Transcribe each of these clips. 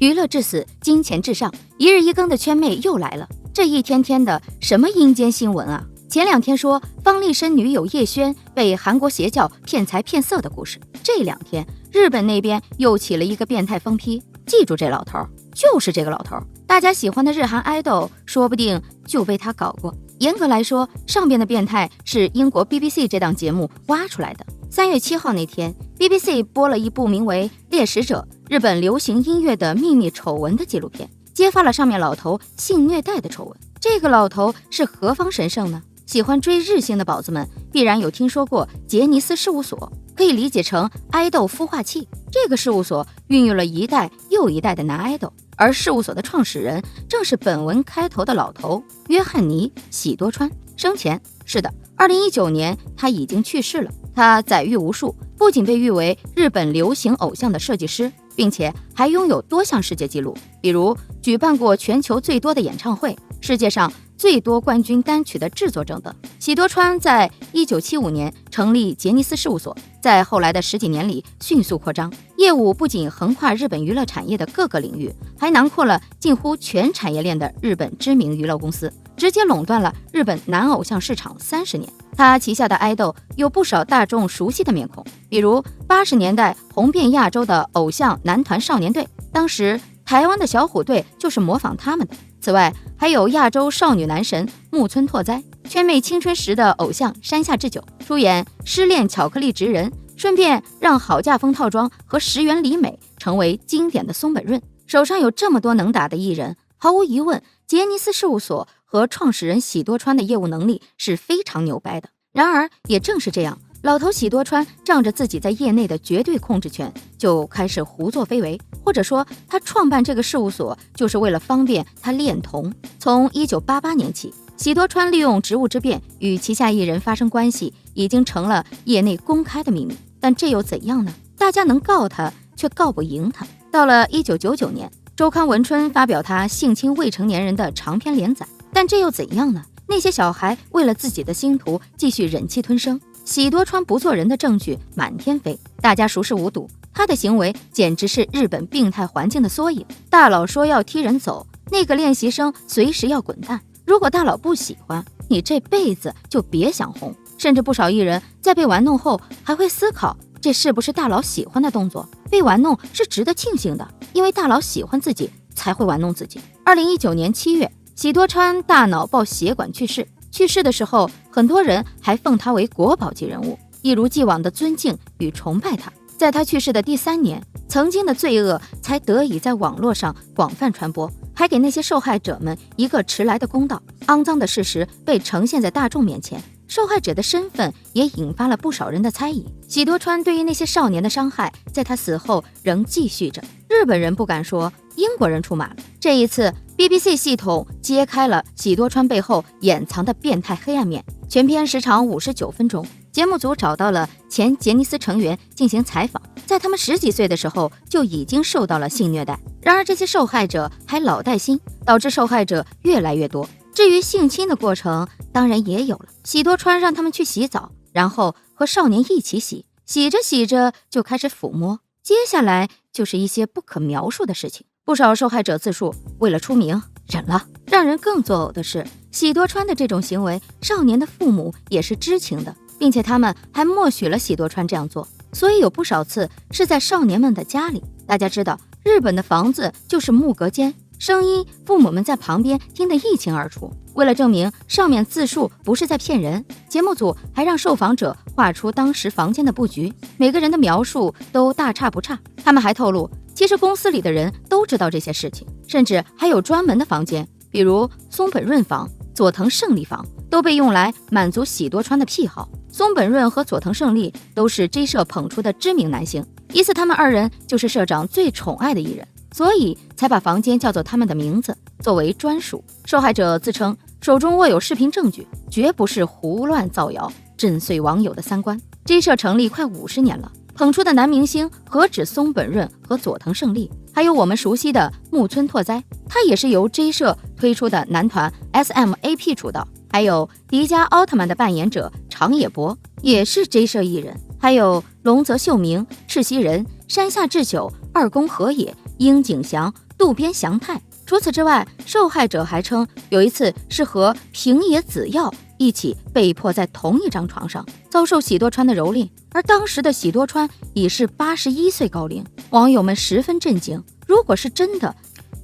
娱乐至死，金钱至上，一日一更的圈妹又来了。这一天天的什么阴间新闻啊？前2天说方力申女友叶萱被韩国邪教骗财骗色的故事，这2天日本那边又起了一个变态疯批。记住这老头，就是这个老头，大家喜欢的日韩爱豆说不定就被他搞过。严格来说，上边的变态是英国 BBC 这档节目挖出来的。3月7号那天 BBC 播了一部名为《猎食者：日本流行音乐的秘密丑闻》的纪录片，揭发了上面老头性虐待的丑闻。这个老头是何方神圣呢？喜欢追日星的宝子们必然有听说过杰尼斯事务所，可以理解成爱豆孵化器。这个事务所孕育了一代又一代的男爱豆，而事务所的创始人正是本文开头的老头约翰尼·喜多川。生前是的，2019年他已经去世了。他载誉无数，不仅被誉为日本流行偶像的设计师，并且还拥有多项世界纪录，比如举办过全球最多的演唱会，世界上最多冠军单曲的制作等等。喜多川在1975年成立杰尼斯事务所，在后来的10几年里迅速扩张，业务不仅横跨日本娱乐产业的各个领域，还囊括了近乎全产业链的日本知名娱乐公司，直接垄断了日本男偶像市场30年。他旗下的爱豆有不少大众熟悉的面孔，比如80年代红遍亚洲的偶像男团少年队，当时台湾的小虎队就是模仿他们的。此外，还有亚洲少女男神木村拓哉，圈妹青春时的偶像山下智久，出演失恋巧克力职人，顺便让好价风套装和10元里美成为经典的松本润。手上有这么多能打的艺人，毫无疑问，杰尼斯事务所和创始人喜多川的业务能力是非常牛掰的。然而也正是这样，老头喜多川仗着自己在业内的绝对控制权，就开始胡作非为，或者说他创办这个事务所就是为了方便他恋童。从1988年起，喜多川利用职务之便与旗下艺人发生关系，已经成了业内公开的秘密。但这又怎样呢？大家能告他，却告不赢他。到了1999年，周刊文春发表他性侵未成年人的长篇连载，但这又怎样呢？那些小孩为了自己的星途继续忍气吞声，喜多川不做人的证据满天飞，大家熟视无睹。他的行为简直是日本病态环境的缩影。大佬说要踢人走，那个练习生随时要滚蛋。如果大佬不喜欢你，这辈子就别想红。甚至不少艺人在被玩弄后还会思考，这是不是大佬喜欢的动作？被玩弄是值得庆幸的，因为大佬喜欢自己才会玩弄自己。2019年7月，喜多川大脑爆血管去世。去世的时候，很多人还奉他为国宝级人物，一如既往的尊敬与崇拜他。在他去世的第3年，曾经的罪恶才得以在网络上广泛传播，还给那些受害者们一个迟来的公道。肮脏的事实被呈现在大众面前，受害者的身份也引发了不少人的猜疑。喜多川对于那些少年的伤害，在他死后仍继续着。日本人不敢说，英国人出马了。这一次 BBC 系统揭开了喜多川背后掩藏的变态黑暗面。全片时长59分钟，节目组找到了前杰尼斯成员进行采访，在他们10几岁的时候就已经受到了性虐待。然而这些受害者还老带新，导致受害者越来越多。至于性侵的过程，当然也有了。喜多川让他们去洗澡，然后和少年一起洗，洗着洗着就开始抚摸，接下来就是一些不可描述的事情。不少受害者自述，为了出名忍了。让人更作呕的是，喜多川的这种行为，少年的父母也是知情的，并且他们还默许了喜多川这样做，所以有不少次是在少年们的家里。大家知道，日本的房子就是木隔间，声音父母们在旁边听得一清二楚。为了证明上面自述不是在骗人，节目组还让受访者画出当时房间的布局，每个人的描述都大差不差。他们还透露，其实公司里的人都知道这些事情，甚至还有专门的房间，比如松本润房、佐藤胜利房，都被用来满足喜多川的癖好。松本润和佐藤胜利都是 J 社捧出的知名男星，疑似他们2人就是社长最宠爱的艺人，所以才把房间叫做他们的名字，作为专属。受害者自称手中握有视频证据，绝不是胡乱造谣，震碎网友的三观。J 社成立快50年了，捧出的男明星何止松本润和佐藤胜利，还有我们熟悉的木村拓哉，他也是由 J 社推出的男团 SMAP 出道。还有迪迦奥特曼的扮演者长野博，也是 J 社艺人。还有龙泽秀明、赤西仁、山下智久、二宫和也樱井翔、渡边祥太。除此之外，受害者还称有一次是和平野紫耀一起被迫在同一张床上，遭受喜多川的蹂躏，而当时的喜多川已是81岁高龄。网友们十分震惊，如果是真的，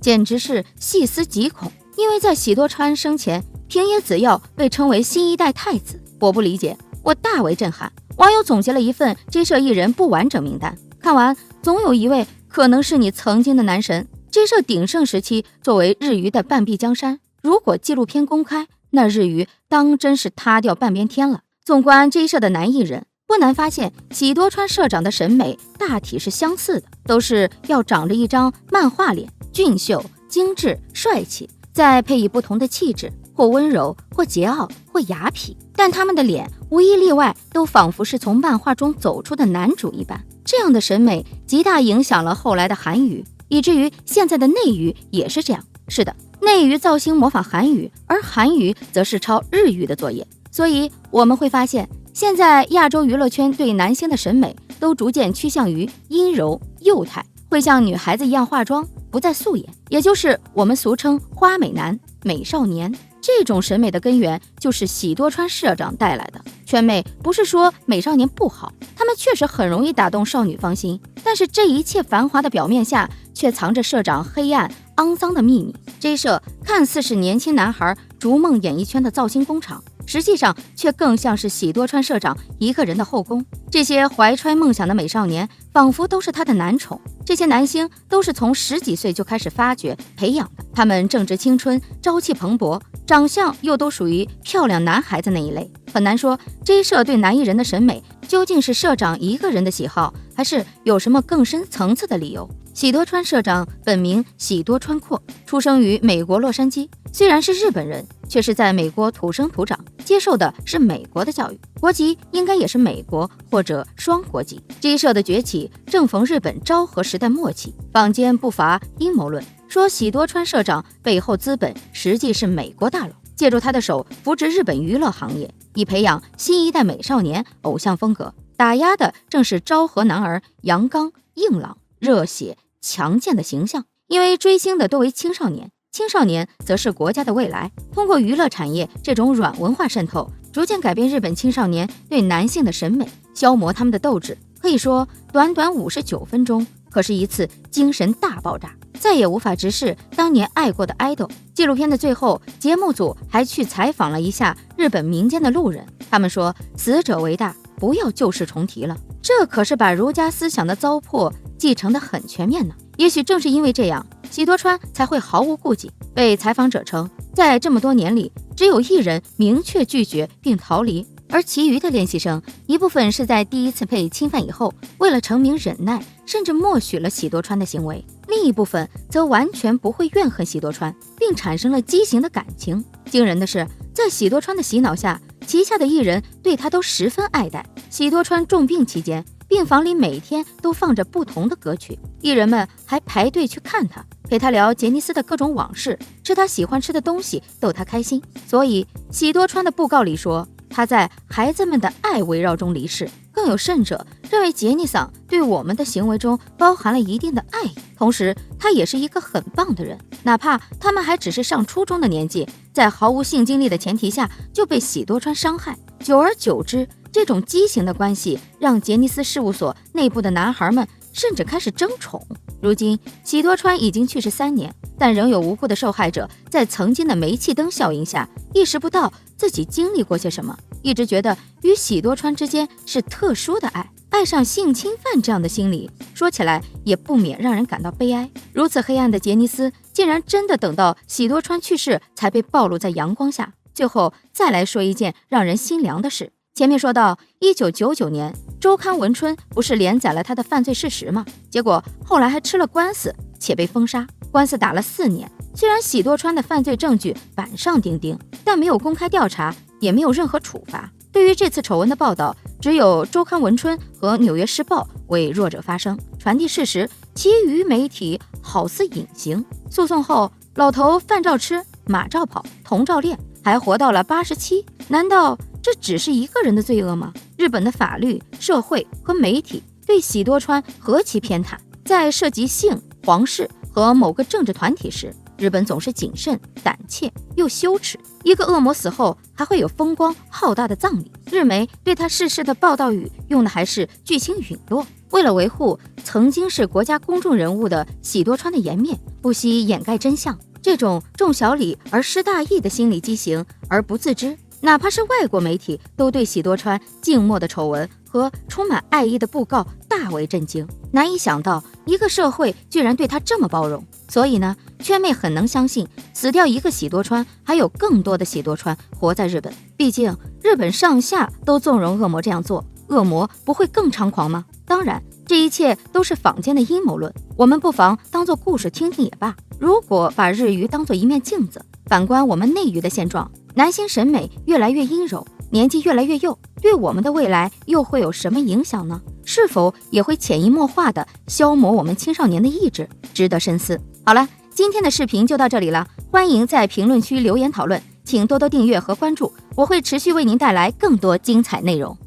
简直是细思极恐。因为在喜多川生前，平野紫耀被称为新一代太子，我不理解，我大为震撼。网友总结了一份 J 社艺人不完整名单，看完总有一位可能是你曾经的男神。J 社鼎盛时期作为日娱的半壁江山，如果纪录片公开，那日娱当真是塌掉半边天了。纵观 J 社的男艺人，不难发现喜多川社长的审美大体是相似的，都是要长着一张漫画脸，俊秀、精致、帅气，再配以不同的气质，或温柔，或桀骜，或雅痞，但他们的脸无一例外都仿佛是从漫画中走出的男主一般。这样的审美极大影响了后来的韩娱，以至于现在的内娱也是这样。是的，内娱造星模仿韩娱，而韩娱则是抄日娱的作业。所以我们会发现，现在亚洲娱乐圈对男星的审美都逐渐趋向于阴柔幼态，会像女孩子一样化妆，不再素颜，也就是我们俗称花美男、美少年。这种审美的根源就是喜多川社长带来的。圈妹不是说美少年不好，他们确实很容易打动少女芳心，但是这一切繁华的表面下却藏着社长黑暗肮脏的秘密。J 社看似是年轻男孩逐梦演艺圈的造星工厂，实际上却更像是喜多川社长一个人的后宫。这些怀揣梦想的美少年仿佛都是他的男宠，这些男星都是从10几岁就开始发掘培养的，他们正值青春，朝气蓬勃，长相又都属于漂亮男孩子那一类。很难说 J 社对男艺人的审美究竟是社长一个人的喜好，还是有什么更深层次的理由。喜多川社长本名喜多川阔，出生于美国洛杉矶，虽然是日本人，却是在美国土生土长，接受的是美国的教育，国籍应该也是美国或者双国籍。J 社的崛起正逢日本昭和时代末期，坊间不乏阴谋论，说喜多川社长背后资本实际是美国大佬，借助他的手扶植日本娱乐行业，以培养新一代美少年偶像风格，打压的正是昭和男儿阳刚、硬朗、热血、强健的形象。因为追星的多为青少年，青少年则是国家的未来。通过娱乐产业这种软文化渗透，逐渐改变日本青少年对男性的审美，消磨他们的斗志。可以说，短短59分钟，可是一次精神大爆炸，再也无法直视当年爱过的爱豆。纪录片的最后，节目组还去采访了一下日本民间的路人，他们说死者为大，不要旧事重提了。这可是把儒家思想的糟粕继承得很全面呢。也许正是因为这样，喜多川才会毫无顾忌。被采访者称，在这么多年里，只有一人明确拒绝并逃离，而其余的练习生，一部分是在第一次被侵犯以后，为了成名忍耐，甚至默许了喜多川的行为；另一部分则完全不会怨恨喜多川，并产生了畸形的感情。惊人的是，在喜多川的洗脑下，旗下的艺人对他都十分爱戴。喜多川重病期间，病房里每天都放着不同的歌曲，艺人们还排队去看他，陪他聊杰尼斯的各种往事，吃他喜欢吃的东西，逗他开心。所以喜多川的布告里说，他在孩子们的爱围绕中离世。更有甚者，认为杰尼桑对我们的行为中包含了一定的爱意，同时他也是一个很棒的人。哪怕他们还只是上初中的年纪，在毫无性经历的前提下就被喜多川伤害，久而久之，这种畸形的关系让杰尼斯事务所内部的男孩们甚至开始争宠。如今喜多川已经去世3年，但仍有无辜的受害者在曾经的煤气灯效应下意识不到自己经历过些什么，一直觉得与喜多川之间是特殊的爱，爱上性侵犯这样的心理，说起来也不免让人感到悲哀。如此黑暗的杰尼斯，竟然真的等到喜多川去世才被暴露在阳光下。最后再来说一件让人心凉的事。前面说到1999年周刊文春不是连载了他的犯罪事实吗？结果后来还吃了官司，且被封杀，官司打了4年。虽然喜多川的犯罪证据板上钉钉，但没有公开调查，也没有任何处罚。对于这次丑闻的报道，只有周刊文春和纽约时报为弱者发声，传递事实，其余媒体好似隐形。诉讼后，老头饭照吃，马照跑，铜照练，还活到了87。难道这只是一个人的罪恶吗？日本的法律、社会和媒体对喜多川何其偏袒，在涉及性、皇室和某个政治团体时，日本总是谨慎、胆怯又羞耻。一个恶魔死后还会有风光浩大的葬礼，日媒对他逝世的报道语用的还是巨星陨落。为了维护曾经是国家公众人物的喜多川的颜面，不惜掩盖真相。这种重小礼而失大义的心理畸形而不自知，哪怕是外国媒体都对喜多川静默的丑闻和充满爱意的布告大为震惊，难以想到一个社会居然对他这么包容。所以呢，圈妹很能相信死掉一个喜多川，还有更多的喜多川活在日本。毕竟日本上下都纵容恶魔这样做，恶魔不会更猖狂吗？当然，这一切都是坊间的阴谋论，我们不妨当作故事听听也罢。如果把日语当作一面镜子，反观我们内娱的现状，男性审美越来越阴柔，年纪越来越幼，对我们的未来又会有什么影响呢？是否也会潜移默化地消磨我们青少年的意志？值得深思。好了，今天的视频就到这里了，欢迎在评论区留言讨论，请多多订阅和关注，我会持续为您带来更多精彩内容。